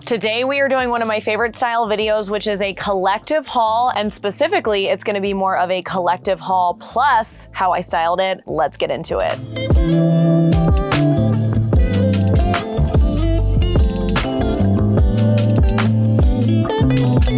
Today we are doing one of my favorite style videos, which is a collective haul, and specifically it's gonna be more of a collective haul plus how I styled it. Let's get into it.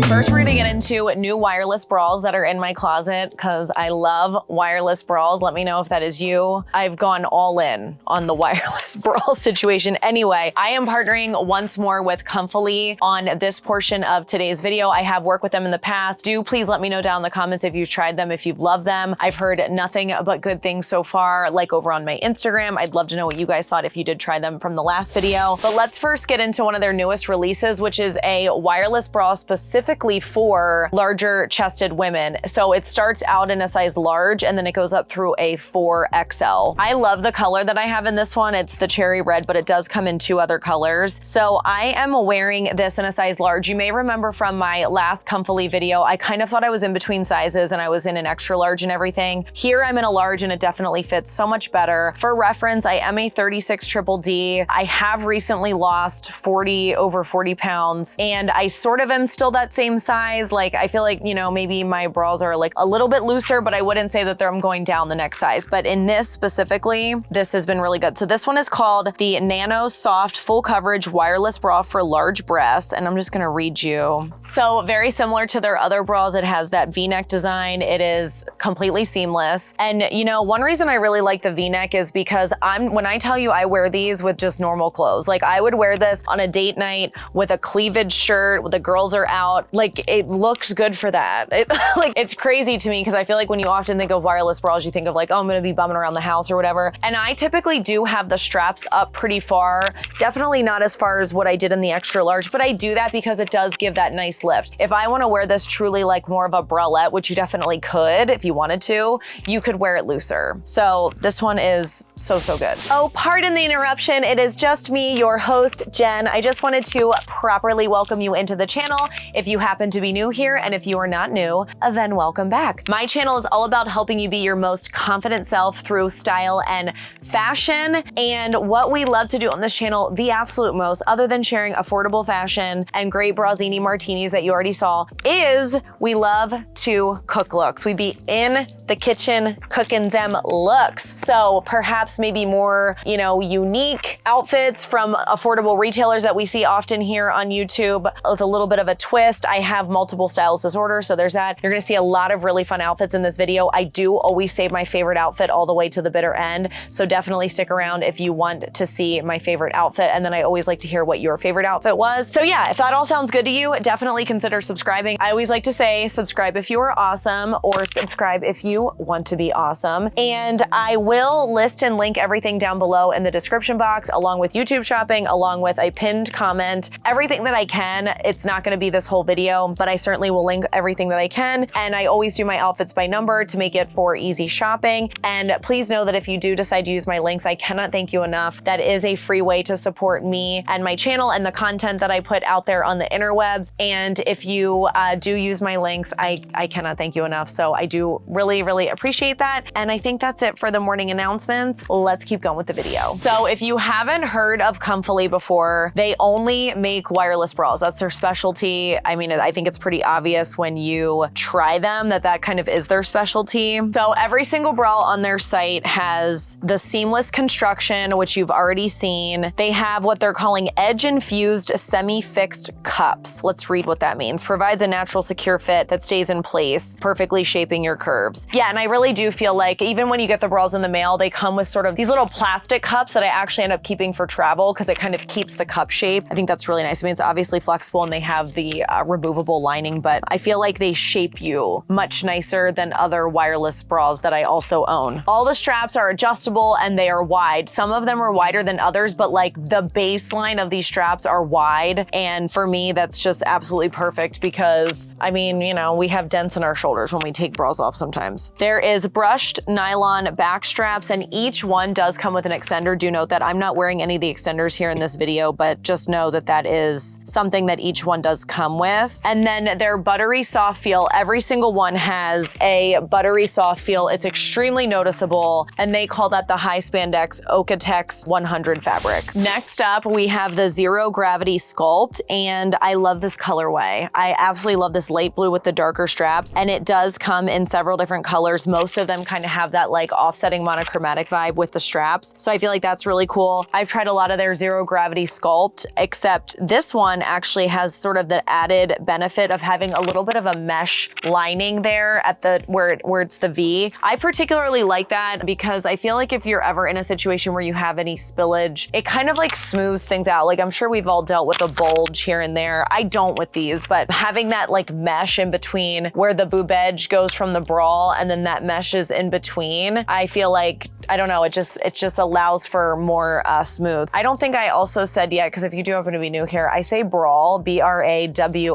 First, we're gonna get into new wireless bras that are in my closet because I love wireless bras. Let me know if that is you. I've gone all in on the wireless bra situation. Anyway, I am partnering once more with Comfily on this portion of today's video. I have worked with them in the past. Do please let me know down in the comments if you've tried them, if you've loved them. I've heard nothing but good things so far, like over on my Instagram. I'd love to know what you guys thought if you did try them from the last video. But let's first get into one of their newest releases, which is a wireless bra specifically for larger chested women. So it starts out in a size large and then it goes up through a 4XL. I love the color that I have in this one. It's the cherry red, but it does come in 2 other colors. So I am wearing this in a size large. You may remember from my last Comfily video, I kind of thought I was in between sizes and I was in an extra large and everything. Here I'm in a large and it definitely fits so much better. For reference, I am a 36 triple D. I have recently lost over 40 pounds and I sort of am still that same size. Like I feel like, you know, maybe my bras are like a little bit looser, but I wouldn't say that I'm going down the next size. But in this specifically, this has been really good. So this one is called the Nano Soft Full Coverage Wireless Bra for Large Breasts. And I'm just gonna read you. So very similar to their other bras, it has that V-neck design. It is completely seamless. And you know, one reason I really like the V-neck is because when I tell you I wear these with just normal clothes, like I would wear this on a date night with a cleavage shirt, when the girls are out, like it looks good for that. Like it's crazy to me because I feel like when you often think of wireless bras, you think of like, oh, I'm gonna be bumming around the house or whatever. And I typically do have the straps up pretty far. Definitely not as far as what I did in the extra large, but I do that because it does give that nice lift. If I wanna wear this truly like more of a bralette, which you definitely could if you wanted to, you could wear it looser. So this one is so good. Oh, pardon the interruption. It is just me, your host, Jen. I just wanted to properly welcome you into the channel. If you happen to be new here, and if you are not new, then welcome back. My channel is all about helping you be your most confident self through style and fashion. And what we love to do on this channel, the absolute most, other than sharing affordable fashion and great Brazzini martinis that you already saw, is we love to cook looks. We be in the kitchen cooking them looks. So perhaps maybe more, you know, unique outfits from affordable retailers that we see often here on YouTube with a little bit of a twist. I have multiple styles disorder, so there's that. You're gonna see a lot of really fun outfits in this video. I do always save my favorite outfit all the way to the bitter end, so definitely stick around if you want to see my favorite outfit, and then I always like to hear what your favorite outfit was. So yeah, if that all sounds good to you, definitely consider subscribing. I always like to say subscribe if you are awesome, or subscribe if you want to be awesome. And I will list and link everything down below in the description box, along with YouTube shopping, along with a pinned comment, everything that I can. It's not gonna be this whole video, but I certainly will link everything that I can. And I always do my outfits by number to make it for easy shopping. And please know that if you do decide to use my links, I cannot thank you enough. That is a free way to support me and my channel and the content that I put out there on the interwebs. And if you do use my links, I cannot thank you enough. So I do really appreciate that. And I think that's it for the morning announcements. Let's keep going with the video. So if you haven't heard of Comfily before, they only make wireless bras. That's their specialty. I mean, I think it's pretty obvious when you try them that kind of is their specialty. So every single bra on their site has the seamless construction, which you've already seen. They have what they're calling edge-infused semi-fixed cups. Let's read what that means. Provides a natural, secure fit that stays in place, perfectly shaping your curves. Yeah, and I really do feel like even when you get the bras in the mail, they come with sort of these little plastic cups that I actually end up keeping for travel because it kind of keeps the cup shape. I think that's really nice. I mean, it's obviously flexible and they have the removable lining, but I feel like they shape you much nicer than other wireless bras that I also own. All the straps are adjustable and they are wide. Some of them are wider than others, but like the baseline of these straps are wide. And for me, that's just absolutely perfect because I mean, you know, we have dents in our shoulders when we take bras off sometimes. There is brushed nylon back straps and each one does come with an extender. Do note that I'm not wearing any of the extenders here in this video, but just know that that is something that each one does come with. with. And then their buttery soft feel, every single one has a buttery soft feel. It's extremely noticeable, and they call that the high spandex Okotex 100 fabric. Next up, we have the Zero Gravity Sculpt, and I love this colorway. I absolutely love this light blue with the darker straps, and it does come in several different colors. Most of them kind of have that like offsetting monochromatic vibe with the straps, so I feel like that's really cool. I've tried a lot of their Zero Gravity Sculpt, except this one actually has sort of the added benefit of having a little bit of a mesh lining there at the where it's the V. I particularly like that because I feel like if you're ever in a situation where you have any spillage, it kind of like smooths things out. Like I'm sure we've all dealt with a bulge here and there. I don't with these, but having that like mesh in between where the boob edge goes from the bra and then that mesh is in between, I feel like, I don't know, it just allows for more smooth. I don't think I also said yet, because if you do happen to be new here, I say brawl, BRAWLLLLL,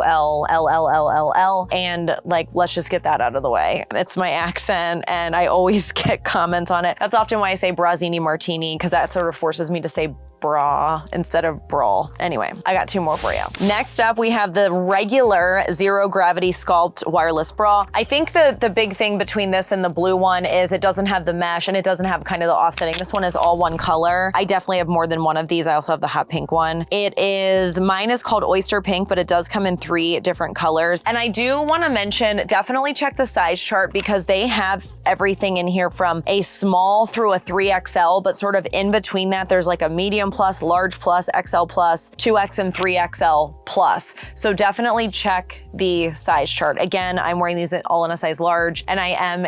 and like, let's just get that out of the way. It's my accent and I always get comments on it. That's often why I say Brazzini Martini, because that sort of forces me to say bra instead of brawl. Anyway, I got two more for you. Next up, we have the regular Zero Gravity Sculpt wireless bra. I think the big thing between this and the blue one is it doesn't have the mesh and it doesn't have kind of the offsetting. This one is all one color. I definitely have more than one of these. I also have the hot pink one. Mine is called Oyster Pink, but it does come in 3 different colors. And I do want to mention, definitely check the size chart because they have everything in here from a small through a 3XL, but sort of in between that, there's like a medium plus, large plus, XL plus, 2X and 3XL plus. So definitely check the size chart. Again, I'm wearing these all in a size large, and I am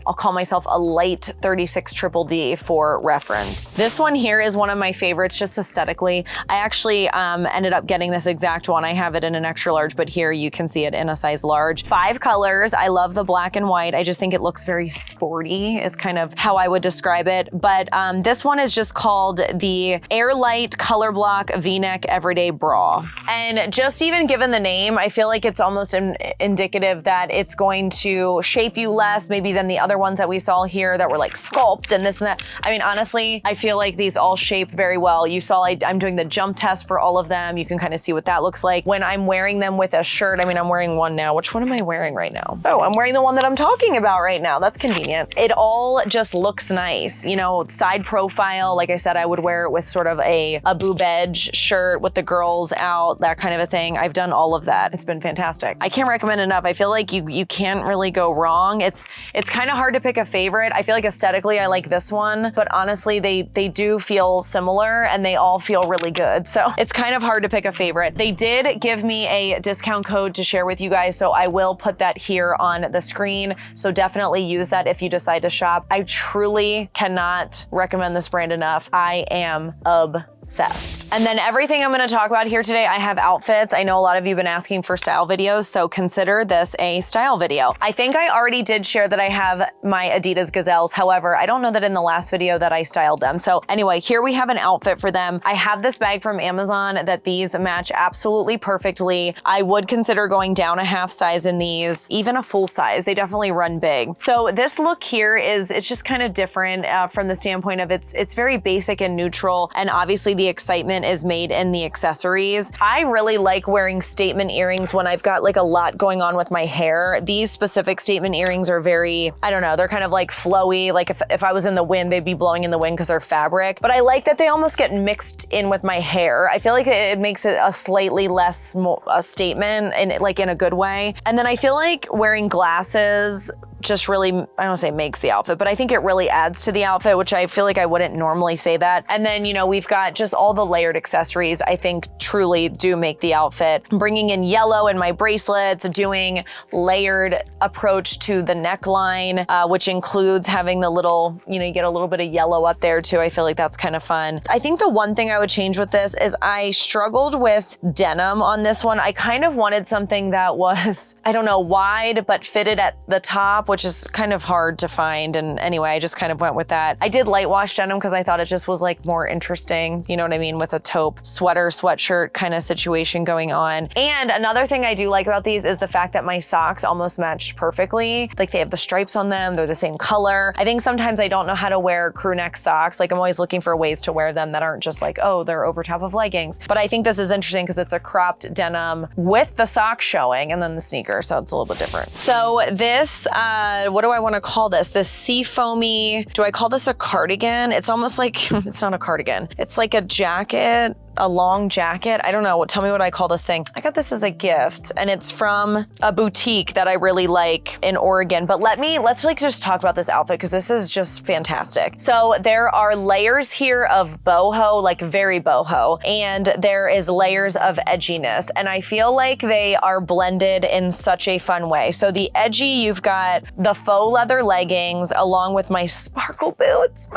I'll call myself a light 36 triple D for reference. This one here is one of my favorites just aesthetically. I actually ended up getting this exact one. I have it in an extra large, but here you can see it in a size large. 5 colors. I love the black and white. I just think it looks very sporty is kind of how I would describe it. But this one is just called the Airlight Color Block V-Neck Everyday Bra. And just even given the name, I feel like it's almost indicative that it's going to shape you less maybe than the other ones that we saw here that were like sculpt and this and that. I mean, honestly, I feel like these all shape very well. You saw I'm doing the jump test for all of them. You can kind of see what that looks like. When I'm wearing them with a shirt, I mean, I'm wearing one now. Which one am I wearing right now? Oh, I'm wearing the one that I'm talking about right now. That's convenient. It all just looks nice. You know, side profile, like I said, I would wear it with sort of a boob edge shirt with the girls out, that kind of a thing. I've done all of that. It's been fantastic. I can't recommend enough. I feel like you can't really go wrong. It's kind of hard to pick a favorite. I feel like aesthetically I like this one, but honestly they do feel similar and they all feel really good. So it's kind of hard to pick a favorite. They did give me a discount code to share with you guys, so I will put that here on the screen. So definitely use that if you decide to shop. I truly cannot recommend this brand enough. I am obsessed. And then everything I'm gonna talk about here today, I have outfits. I know a lot of you have been asking for style videos, so consider this a style video. I think I already did share that I have my Adidas Gazelles. However, I don't know that in the last video that I styled them. So anyway, here we have an outfit for them. I have this bag from Amazon that these match absolutely perfectly. I would consider going down a half size in these, even a full size. They definitely run big. So this look here it's just kind of different from the standpoint of it's very basic and neutral, and obviously the excitement is made in the accessories. I really like wearing statement earrings when I've got like a lot going on with my hair. These specific statement earrings are very, I don't know, they're kind of like flowy. Like if I was in the wind, they'd be blowing in the wind because they're fabric. But I like that they almost get mixed in with my hair. I feel like it makes it a slightly less a statement, and like in a good way. And then I feel like wearing glasses just really, I don't want to say makes the outfit, but I think it really adds to the outfit, which I feel like I wouldn't normally say that. And then, you know, we've got just all the layered accessories I think truly do make the outfit. I'm bringing in yellow in my bracelets, doing layered approach to the neckline, which includes having the little, you know, you get a little bit of yellow up there too. I feel like that's kind of fun. I think the one thing I would change with this is I struggled with denim on this one. I kind of wanted something that was, I don't know, wide, but fitted at the top, which is kind of hard to find. And anyway, I just kind of went with that. I did light wash denim because I thought it just was like more interesting, you know what I mean, with a taupe sweater, sweatshirt kind of situation going on. And another thing I do like about these is the fact that my socks almost matched perfectly. Like they have the stripes on them, they're the same color. I think sometimes I don't know how to wear crew neck socks. Like I'm always looking for ways to wear them that aren't just like, oh, they're over top of leggings. But I think this is interesting because it's a cropped denim with the socks showing and then the sneaker, so it's a little bit different. So this, what do I want to call this? This sea foamy, do I call this a cardigan? It's almost like, it's not a cardigan. It's like a jacket, a long jacket. I don't know. Tell me what I call this thing. I got this as a gift and it's from a boutique that I really like in Oregon. But let's like just talk about this outfit because this is just fantastic. So there are layers here of boho, like very boho, and there is layers of edginess. And I feel like they are blended in such a fun way. So the edgy, you've got the faux leather leggings along with my sparkle boots.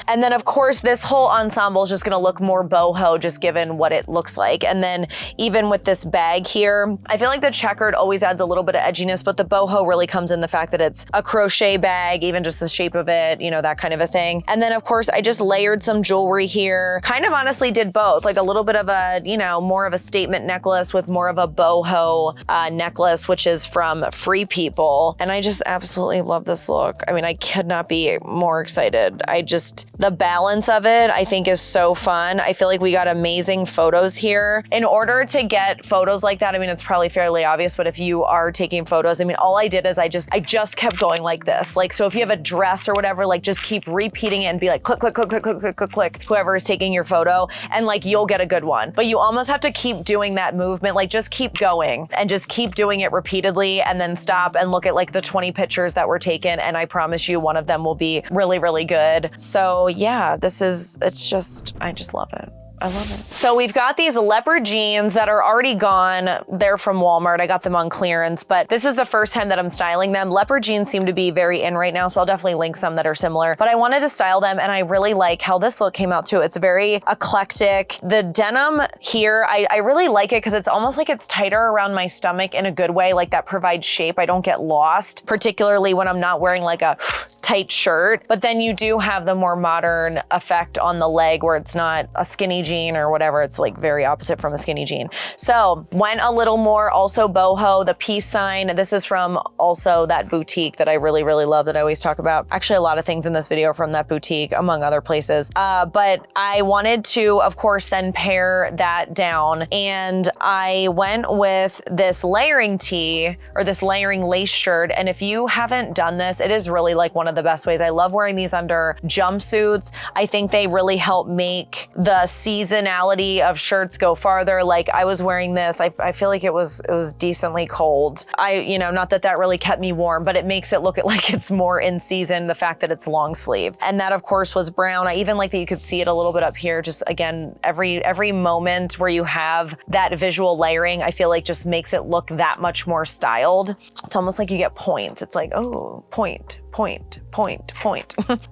And then of course this whole ensemble is just gonna look more boho just given what it looks like. And then even with this bag here, I feel like the checkered always adds a little bit of edginess, but the boho really comes in the fact that it's a crochet bag, even just the shape of it, you know, that kind of a thing. And then of course I just layered some jewelry here. Kind of honestly did both, like a little bit of a, you know, more of a statement necklace with more of a boho necklace, which is from Free People. And I just absolutely love this look. I mean, I could not be more excited. The balance of it, I think is so fun. I feel like we got amazing photos here. In order to get photos like that, I mean, it's probably fairly obvious, but if you are taking photos, I mean, all I did is I just kept going like this. Like, so if you have a dress or whatever, like just keep repeating it and be like, click, click, click, click, click, click, click, click, whoever is taking your photo, and like, you'll get a good one. But you almost have to keep doing that movement, like just keep going and just keep doing it repeatedly and then stop and look at like the 20 pictures that were taken. And I promise you one of them will be really, really good. So yeah, I just love it. I love it. So we've got these leopard jeans that are already gone. They're from Walmart. I got them on clearance, but this is the first time that I'm styling them. Leopard jeans seem to be very in right now, so I'll definitely link some that are similar. But I wanted to style them, and I really like how this look came out too. It's very eclectic. The denim here, I really like it because it's almost like it's tighter around my stomach in a good way, like that provides shape. I don't get lost, particularly when I'm not wearing like a tight shirt. But then you do have the more modern effect on the leg where it's not a skinny jean or whatever. It's like very opposite from a skinny jean. So went a little more also boho, the peace sign. This is from also that boutique that I really, really love that I always talk about. Actually, a lot of things in this video are from that boutique among other places. But I wanted to, of course, then pare that down. And I went with this layering tee or this layering lace shirt. And if you haven't done this, it is really like one of the best ways. I love wearing these under jumpsuits. I think they really help make the seasonality of shirts go farther. Like I was wearing this, I feel like it was decently cold. Not that really kept me warm, but it makes it look like it's more in season, the fact that it's long sleeve. And that of course was brown. I even like that you could see it a little bit up here. Just again, every moment where you have that visual layering, I feel like just makes it look that much more styled. It's almost like you get points. It's like, oh, point.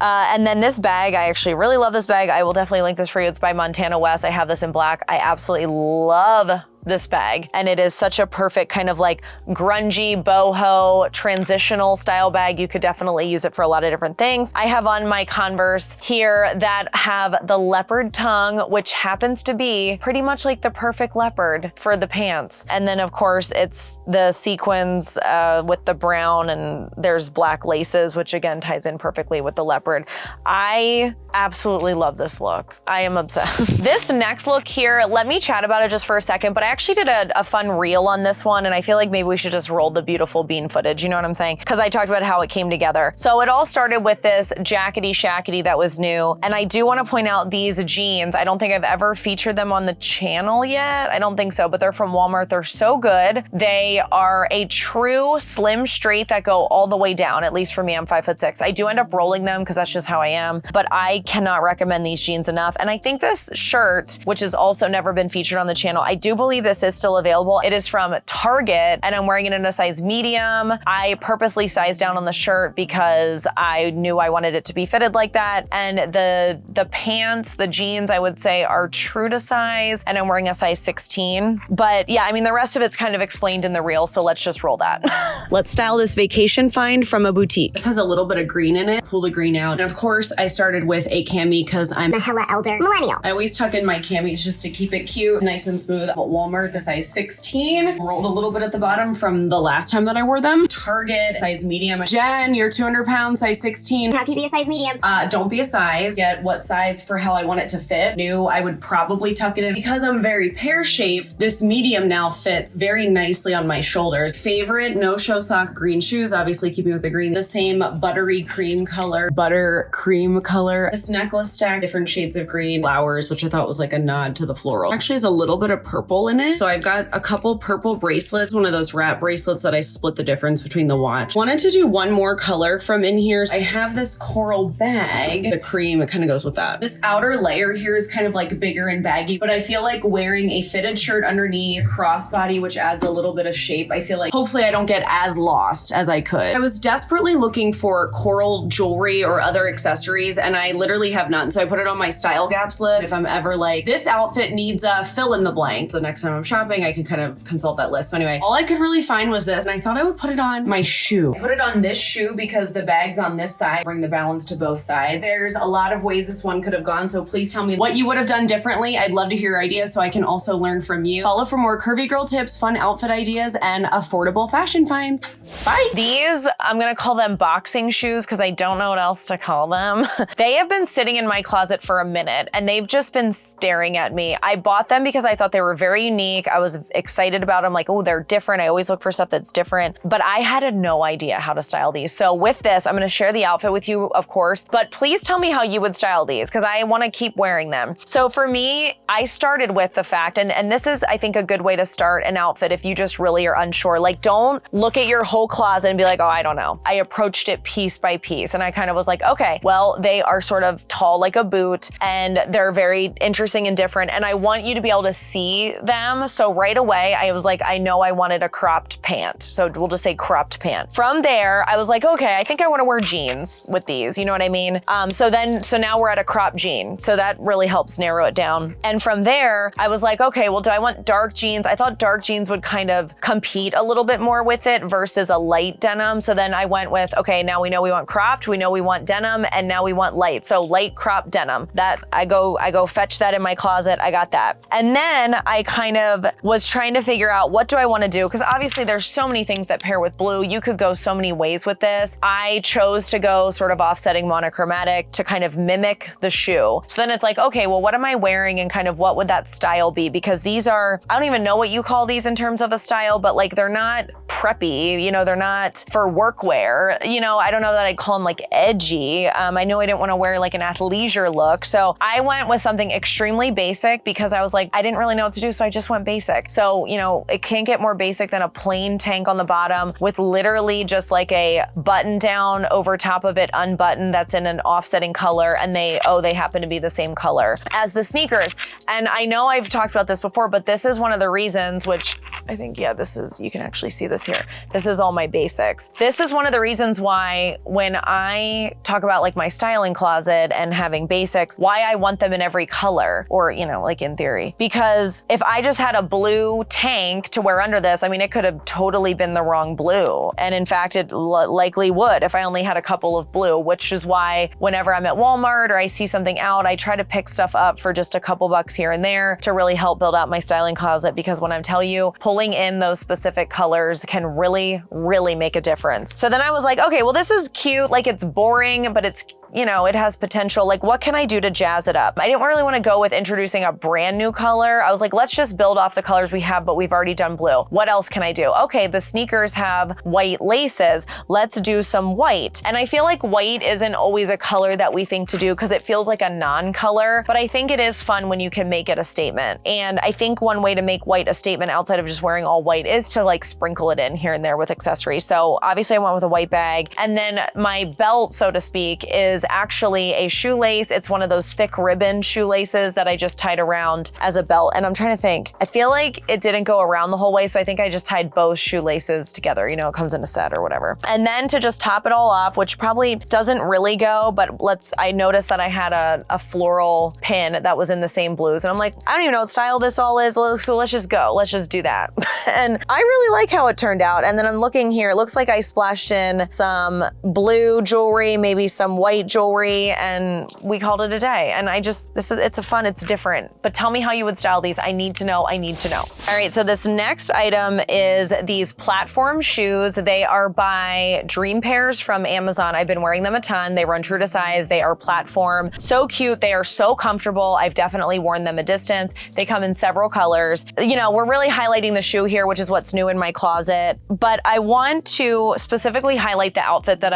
And then this bag, I actually really love this bag. I will definitely link this for you. It's by Montana West. I have this in black. I absolutely love this bag. And it is such a perfect kind of like grungy, boho, transitional style bag. You could definitely use it for a lot of different things. I have on my Converse here that have the leopard tongue, which happens to be pretty much like the perfect leopard for the pants. And then of course it's the sequins with the brown, and there's black laces, which again ties in perfectly with the leopard. I absolutely love this look. I am obsessed. This next look here, let me chat about it just for a second, but I actually did a fun reel on this one, and I feel like maybe we should just roll the beautiful bean footage, you know what I'm saying? Because I talked about how it came together. So it all started with this jackety shackety that was new, and I do want to point out these jeans. I don't think I've ever featured them on the channel yet. I don't think so, but they're from Walmart. They're so good. They are a true slim straight that go all the way down. At least for me, I'm 5'6". I do end up rolling them because that's just how I am, but I cannot recommend these jeans enough. And I think this shirt, which has also never been featured on the channel, I do believe believe this is still available. It is from Target and I'm wearing it in a size medium. I purposely sized down on the shirt because I knew I wanted it to be fitted like that. And the pants, the jeans, I would say are true to size, and I'm wearing a size 16. But yeah, I mean, the rest of it's kind of explained in the reel, so let's just roll that. Let's style this vacation find from a boutique. This has a little bit of green in it. Pull the green out. And of course, I started with a cami because I'm a hella elder millennial. I always tuck in my camis just to keep it cute, nice and smooth. At Walmart, the size 16. Rolled a little bit at the bottom from the last time that I wore them. Target, size medium. Jen, you're 200 pounds, size 16. How can you be a size medium? Don't be a size. Get what size for how I want it to fit. Knew I would probably tuck it in. Because I'm very pear-shaped, this medium now fits very nicely on my shoulders. Favorite no-show socks, green shoes, obviously keeping with the green. The same buttery cream color, butter cream color. This necklace stack, different shades of green, flowers, which I thought was like a nod to the floral. Actually has a little bit of purple in it. So I've got a couple purple bracelets, one of those wrap bracelets that I split the difference between the watch. Wanted to do one more color from in here. I have this coral bag, the cream, it kind of goes with that. This outer layer here is kind of like bigger and baggy, but I feel like wearing a fitted shirt underneath, crossbody, which adds a little bit of shape. I feel like hopefully I don't get as lost as I could. I was desperately looking for coral jewelry or other accessories, and I literally have none. So I put it on my style gaps list. If I'm ever like, this outfit needs a fill in the blank. So next time I'm shopping, I can kind of consult that list. So anyway, all I could really find was this, and I thought I would put it on my shoe. I put it on this shoe because the bag's on this side, bring the balance to both sides. There's a lot of ways this one could have gone, so please tell me what you would have done differently. I'd love to hear your ideas so I can also learn from you. Follow for more curvy girl tips, fun outfit ideas, and affordable fashion finds. Bye. These, I'm gonna call them boxing shoes because I don't know what else to call them. They have been sitting in my closet for a minute and they've just been staring at me. I bought them because I thought they were very unique. I was excited about them, like, oh, they're different. I always look for stuff that's different, but I had no idea how to style these. So with this, I'm gonna share the outfit with you, of course, but please tell me how you would style these because I wanna keep wearing them. So for me, I started with the fact, and this is, I think, a good way to start an outfit if you just really are unsure. Like, don't look at your whole closet and be like, oh, I don't know. I approached it piece by piece and I kind of was like, okay, well, they are sort of tall like a boot and they're very interesting and different. And I want you to be able to see them. So right away, I was like, I know I wanted a cropped pant. So we'll just say cropped pant. From there, I was like, okay, I think I want to wear jeans with these. You know what I mean? So now we're at a cropped jean. So that really helps narrow it down. And from there, I was like, okay, well, do I want dark jeans? I thought dark jeans would kind of compete a little bit more with it versus a light denim. So then I went with, okay, now we know we want cropped, we know we want denim, and now we want light. So light cropped denim. That I go fetch that in my closet. I got that. And then I kind of was trying to figure out what do I want to do? Because obviously there's so many things that pair with blue. You could go so many ways with this. I chose to go sort of offsetting monochromatic to kind of mimic the shoe. So then it's like, okay, well, what am I wearing and kind of what would that style be? Because these are, I don't even know what you call these in terms of a style, but like they're not preppy, you know, they're not for workwear. You know, I don't know that I'd call them like edgy. I know I didn't want to wear like an athleisure look. So I went with something extremely basic because I was like, I didn't really know what to do. So I just went basic. So, you know, it can't get more basic than a plain tank on the bottom with literally just like a button down over top of it, unbuttoned, that's in an offsetting color. And they happen to be the same color as the sneakers. And I know I've talked about this before, but this is one of the reasons, which I think, yeah, this is, you can actually see this here. This is all my basics. This is one of the reasons why when I talk about like my styling closet and having basics, why I want them in every color, or, you know, like in theory, because if I just had a blue tank to wear under this, I mean, it could have totally been the wrong blue. And in fact, it likely would if I only had a couple of blue, which is why whenever I'm at Walmart or I see something out, I try to pick stuff up for just a couple bucks here and there to really help build out my styling closet. Because when I'm telling you, pulling in those specific colors can really, really make a difference. So then I was like, okay, well, this is cute. Like, it's boring, but it's, you know, it has potential. Like, what can I do to jazz it up? I didn't really want to go with introducing a brand new color. I was like, let's just build off the colors we have, but we've already done blue. What else can I do? Okay, the sneakers have white laces. Let's do some white. And I feel like white isn't always a color that we think to do because it feels like a non-color, but I think it is fun when you can make it a statement. And I think one way to make white a statement outside of just wearing all white is to like sprinkle it in here and there with accessories. So obviously I went with a white bag. And then my belt, so to speak, is is actually a shoelace. It's one of those thick ribbon shoelaces that I just tied around as a belt. And I'm trying to think, I feel like it didn't go around the whole way. So I think I just tied both shoelaces together. You know, it comes in a set or whatever. And then to just top it all off, which probably doesn't really go, but I noticed that I had a floral pin that was in the same blues. And I'm like, I don't even know what style this all is. So let's just go. Let's just do that. And I really like how it turned out. And then I'm looking here, it looks like I splashed in some blue jewelry, maybe some white jewelry, and we called it a day. And it's different. But tell me how you would style these. I need to know. All right, so this next item is these platform shoes. They are by Dream Pairs from Amazon. I've been wearing them a ton. They run true to size. They are platform. So cute. They are so comfortable. I've definitely worn them a distance. They come in several colors. You know, we're really highlighting the shoe here, which is what's new in my closet. But I want to specifically highlight the outfit that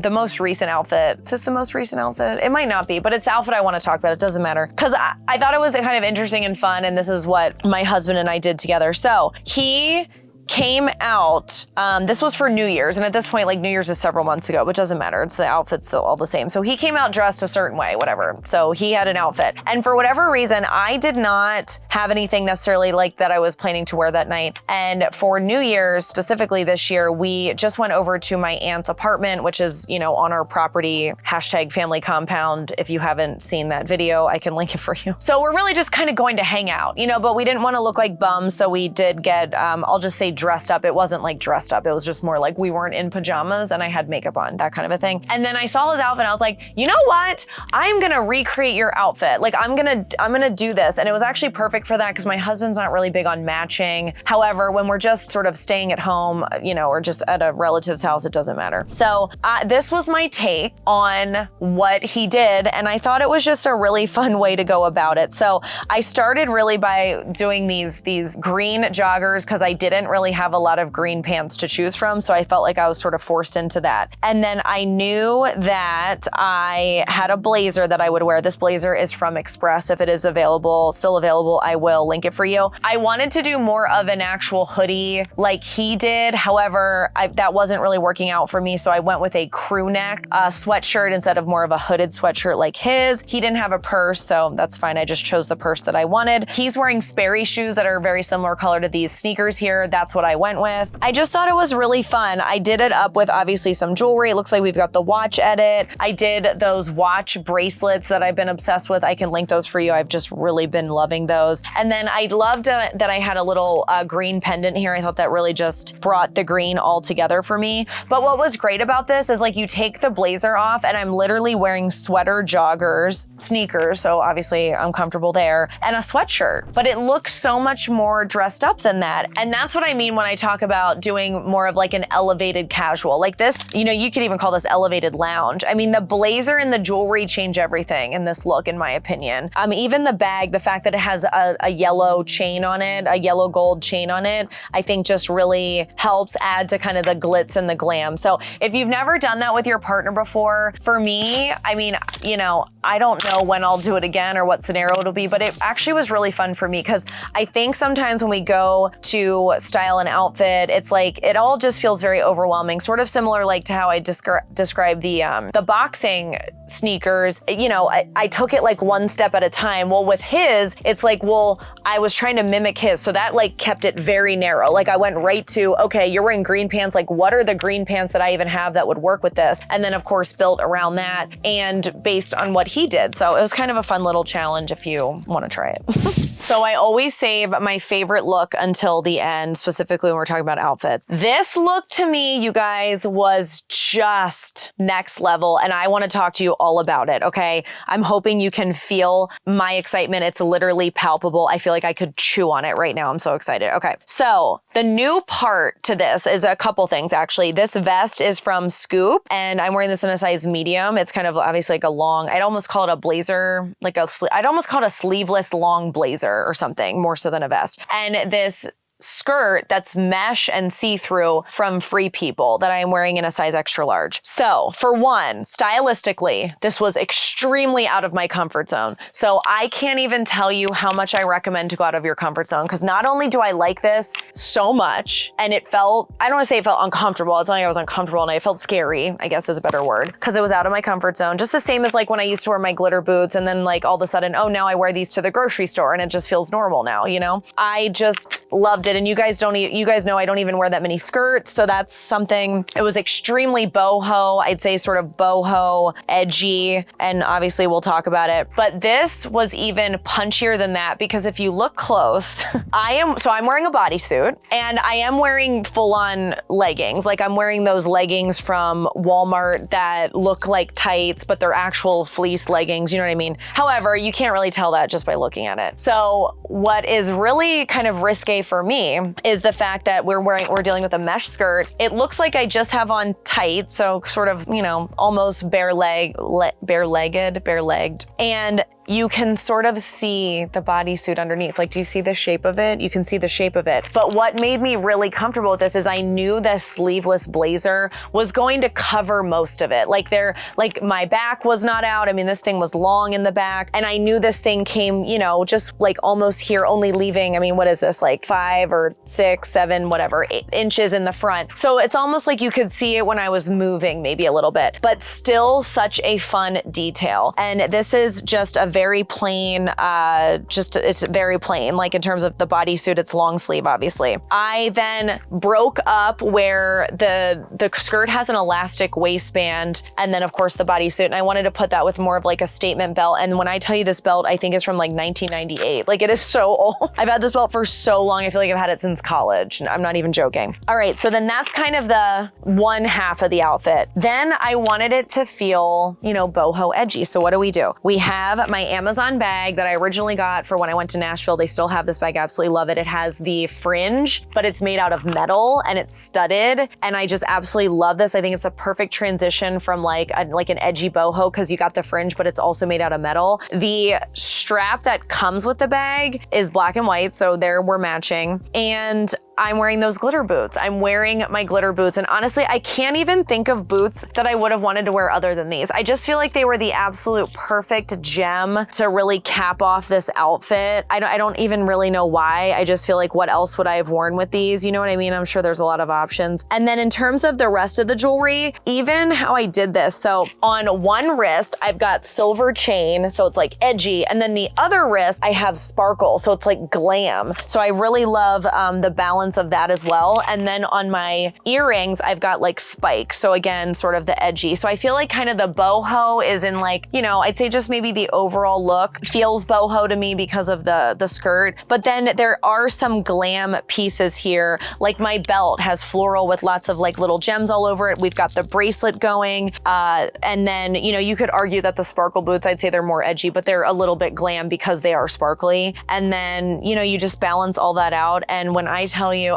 the most recent outfit. Is this the most recent outfit? It might not be, but it's the outfit I want to talk about. It doesn't matter. Because I thought it was kind of interesting and fun, and this is what my husband and I did together. So he came out, this was for New Year's, and at this point, like, New Year's is several months ago, but doesn't matter. It's the outfit's still all the same. So he came out dressed a certain way, whatever. So he had an outfit. And for whatever reason, I did not have anything necessarily like that I was planning to wear that night. And for New Year's, specifically this year, we just went over to my aunt's apartment, which is, you know, on our property, #family compound. If you haven't seen that video, I can link it for you. So we're really just kind of going to hang out, you know, but we didn't want to look like bums. So we did get, I'll just say dressed up. It wasn't like dressed up. It was just more like we weren't in pajamas and I had makeup on, that kind of a thing. And then I saw his outfit and I was like, you know what? I'm gonna recreate your outfit. Like I'm gonna do this. And it was actually perfect for that because my husband's not really big on matching. However, when we're just sort of staying at home, you know, or just at a relative's house, it doesn't matter. So this was my take on what he did. And I thought it was just a really fun way to go about it. So I started really by doing these green joggers because I didn't really have a lot of green pants to choose from. So I felt like I was sort of forced into that. And then I knew that I had a blazer that I would wear. This blazer is from Express. If it is still available, I will link it for you. I wanted to do more of an actual hoodie like he did. However, that wasn't really working out for me. So I went with a crew neck sweatshirt instead of more of a hooded sweatshirt like his. He didn't have a purse, so that's fine. I just chose the purse that I wanted. He's wearing Sperry shoes that are very similar color to these sneakers here. That's what I went with. I just thought it was really fun. I did it up with obviously some jewelry. It looks like we've got the watch edit. I did those watch bracelets that I've been obsessed with. I can link those for you. I've just really been loving those. And then I loved that I had a little green pendant here. I thought that really just brought the green all together for me. But what was great about this is like you take the blazer off and I'm literally wearing sweater joggers, sneakers, so obviously I'm comfortable there, and a sweatshirt. But it looks so much more dressed up than that. And that's what I mean when I talk about doing more of like an elevated casual. Like this, you know, you could even call this elevated lounge. I mean, the blazer and the jewelry change everything in this look, in my opinion. Even the bag, the fact that it has a yellow chain on it, a yellow gold chain on it, I think just really helps add to kind of the glitz and the glam. So if you've never done that with your partner before, for me, I mean, you know, I don't know when I'll do it again or what scenario it'll be, but it actually was really fun for me because I think sometimes when we go to style an outfit, it's like, it all just feels very overwhelming, sort of similar like to how I described the boxing sneakers. You know, I took it like one step at a time. Well, with his, it's like, well, I was trying to mimic his. So that like kept it very narrow. Like I went right to, okay, you're wearing green pants. Like what are the green pants that I even have that would work with this? And then of course built around that and based on what he did. So it was kind of a fun little challenge if you want to try it. So I always save my favorite look until the end, specifically when we're talking about outfits. This look to me, you guys, was just next level. And I want to talk to you all about it, okay? I'm hoping you can feel my excitement. It's literally palpable. I feel like I could chew on it right now. I'm so excited. Okay, so the new part to this is a couple things, actually. This vest is from Scoop, and I'm wearing this in a size medium. It's kind of obviously like a long, I'd almost call it a blazer, like I'd almost call it a sleeveless long blazer or something, more so than a vest. And this skirt that's mesh and see-through from Free People that I am wearing in a size extra large. So for one, stylistically, this was extremely out of my comfort zone. So I can't even tell you how much I recommend to go out of your comfort zone, because not only do I like this so much, and it felt, I don't want to say it felt uncomfortable. It's not like I was uncomfortable, and it felt scary, I guess is a better word, because it was out of my comfort zone. Just the same as like when I used to wear my glitter boots, and then like all of a sudden, oh, now I wear these to the grocery store and it just feels normal now, you know? I just loved it. And you guys know I don't even wear that many skirts. So that's something, it was extremely boho. I'd say sort of boho, edgy, and obviously we'll talk about it. But this was even punchier than that, because if you look close, I'm wearing a bodysuit and I am wearing full on leggings. Like I'm wearing those leggings from Walmart that look like tights, but they're actual fleece leggings, you know what I mean? However, you can't really tell that just by looking at it. So what is really kind of risque for me is the fact that we're dealing with a mesh skirt. It looks like I just have on tights, so sort of, you know, almost bare-legged. And you can sort of see the bodysuit underneath. Like, do you see the shape of it? You can see the shape of it. But what made me really comfortable with this is I knew this sleeveless blazer was going to cover most of it. Like my back was not out. I mean, this thing was long in the back, and I knew this thing came, you know, just like almost here, only leaving, I mean, what is this? Like 5 or 6, 7, whatever, 8 inches in the front. So it's almost like you could see it when I was moving maybe a little bit, but still such a fun detail. And this is just a very plain, it's very plain, like in terms of the bodysuit, it's long sleeve, obviously. I then broke up where the skirt has an elastic waistband, and then of course the bodysuit, and I wanted to put that with more of like a statement belt. And when I tell you this belt, I think it's from like 1998. Like it is so old. I've had this belt for so long. I feel like I've had it since college. I'm not even joking. All right, so then that's kind of the one half of the outfit. Then I wanted it to feel, you know, boho edgy. So what do? We have my Amazon bag that I originally got for when I went to Nashville. They still have this bag. I absolutely love it. It has the fringe, but it's made out of metal and it's studded. And I just absolutely love this. I think it's a perfect transition from like an edgy boho, because you got the fringe, but it's also made out of metal. The strap that comes with the bag is black and white, so there we're matching. And I'm wearing those glitter boots. I'm wearing my glitter boots. And honestly, I can't even think of boots that I would have wanted to wear other than these. I just feel like they were the absolute perfect gem to really cap off this outfit. I don't even really know why. I just feel like what else would I have worn with these? You know what I mean? I'm sure there's a lot of options. And then in terms of the rest of the jewelry, even how I did this. So on one wrist, I've got silver chain, so it's like edgy. And then the other wrist, I have sparkle, so it's like glam. So I really love the balance of that as well. And then on my earrings, I've got like spikes. So again, sort of the edgy. So I feel like kind of the boho is in like, you know, I'd say just maybe the overall look feels boho to me because of the skirt. But then there are some glam pieces here. Like my belt has floral with lots of like little gems all over it. We've got the bracelet going. And then, you know, you could argue that the sparkle boots, I'd say they're more edgy, but they're a little bit glam because they are sparkly. And then, you know, you just balance all that out. And when I tell you,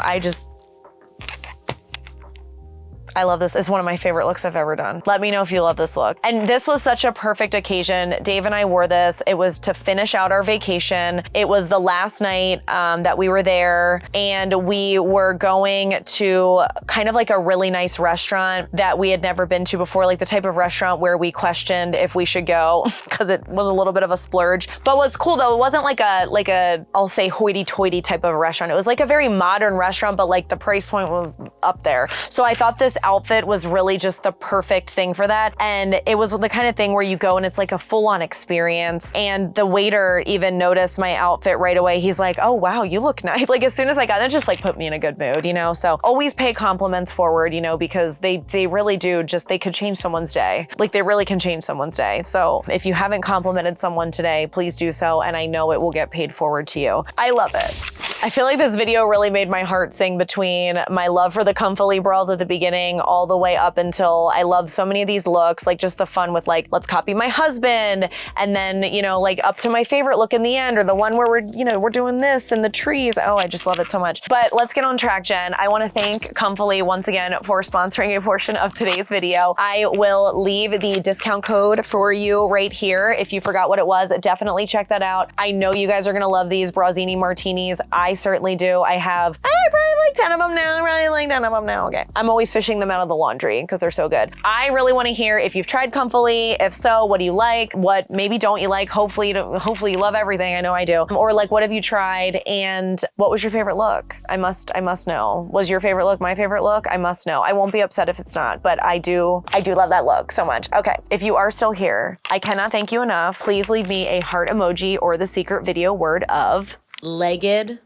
I love this. It's one of my favorite looks I've ever done. Let me know if you love this look. And this was such a perfect occasion. Dave and I wore this. It was to finish out our vacation. It was the last night that we were there, and we were going to kind of like a really nice restaurant that we had never been to before, like the type of restaurant where we questioned if we should go because it was a little bit of a splurge. But what's cool though, it wasn't like a I'll say hoity-toity type of restaurant. It was like a very modern restaurant, but like the price point was up there. So I thought this outfit was really just the perfect thing for that. And it was the kind of thing where you go and it's like a full-on experience. And the waiter even noticed my outfit right away. He's like, oh wow, you look nice. Like as soon as I got it, just like put me in a good mood, you know? So always pay compliments forward, you know, because they really do they could change someone's day. Like they really can change someone's day. So if you haven't complimented someone today, please do so. And I know it will get paid forward to you. I love it. I feel like this video really made my heart sing between my love for the Comfily bras at the beginning all the way up until I love so many of these looks, like just the fun with like, let's copy my husband. And then, you know, like up to my favorite look in the end, or the one where we're doing this and the trees. Oh, I just love it so much. But let's get on track, Jen. I want to thank Comfily once again for sponsoring a portion of today's video. I will leave the discount code for you right here. If you forgot what it was, definitely check that out. I know you guys are going to love these Brazzini martinis. I certainly do. I have, probably like 10 of them now. Probably like 10 of them now. Okay. I'm always fishing them out of the laundry because they're so good. I really want to hear if you've tried Comfily. If so, what do you like? What maybe don't you like? Hopefully you love everything. I know I do. Or like, what have you tried? And what was your favorite look? I must know. Was your favorite look my favorite look? I must know. I won't be upset if it's not, but I do love that look so much. Okay. If you are still here, I cannot thank you enough. Please leave me a heart emoji or the secret video word of legged.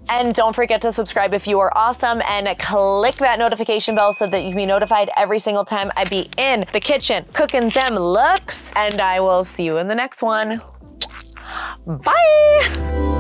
And don't forget to subscribe if you are awesome, and click that notification bell so that you can be notified every single time I be in the kitchen cooking them looks. And I will see you in the next one. Bye.